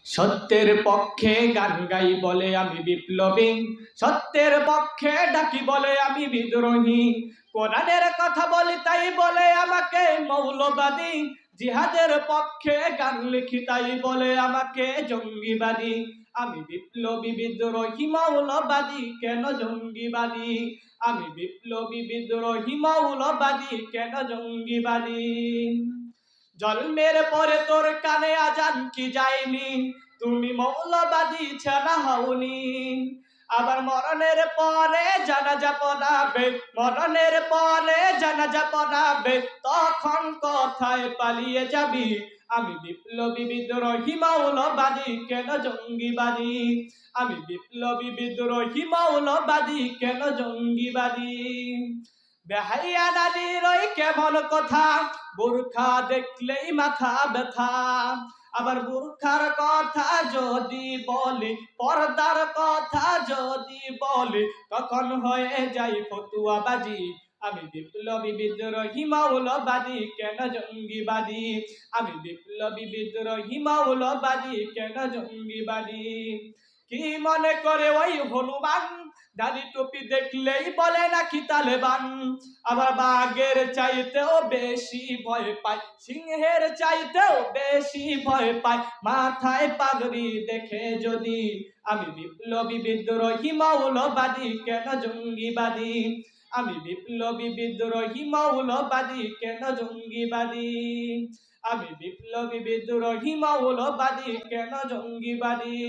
সত্যের পক্ষে গান গাই বলে আমি বিপ্লবী, সত্যের পক্ষে ডাকি বলে আমি বিদ্রোহী। কোরআনের কথা বলি তাই বলে আমাকে মৌলবাদী, জিহাদের পক্ষে গান লিখি তাই বলে আমাকে জঙ্গিবাদী। আমি বিপ্লবী বিদ্রোহী মৌলবাদী কেন জঙ্গিবাদী, আমি বিপ্লবী বিদ্রোহী মৌলবাদী কেন জঙ্গিবাদী। জন্মের পরে তোর কানে আজান কি যায়নি, তুমি মৌলবাদী ছাড়া হওনি। আবার মরণের পরে জানাজা পড়াবে, মরণের পরে জানাজা পড়াবে, তখন কোথায় পালিয়ে যাবি। আমি বিপ্লবী বিদ্রোহী মৌলবাদী কেন জঙ্গিবাদী, আমি বিপ্লবী বিদ্রোহী মৌলবাদী কেন জঙ্গিবাদী। বেহাইয়া নারীর ওই কেমন কথা, বোরখা দেখলেই মাথা ব্যথা। আবার বোরখার কথা যদি বলে, পর্দার কথা যদি বলে, তখন হয়ে যাই ফতুয়াবাজি। আমি বিপ্লবী বিদ্রোহী মৌলবাদী কেন জঙ্গিবাদী, আমি বিপ্লবী বিদ্রোহী মৌলবাদী কেন জঙ্গিবাদী। কি মনে করে ওই হনুমান, দাড়ি টুপি দেখলেই বলে নাকি তালেবান। আবার বাঘের চাইতেও বেশি ভয় পায়, সিংহের চাইতেও বেশি ভয় পায় মাথায় পাগড়ি দেখে যদি। আমি বিপ্লবী বিদ্রোহী মৌলবাদী কেন জঙ্গিবাদী, আমি বিপ্লবী বিদ্রোহী মৌলবাদী কেন জঙ্গিবাদী, আমি বিপ্লবী বিদ্রোহী মৌলবাদী কেন জঙ্গিবাদী।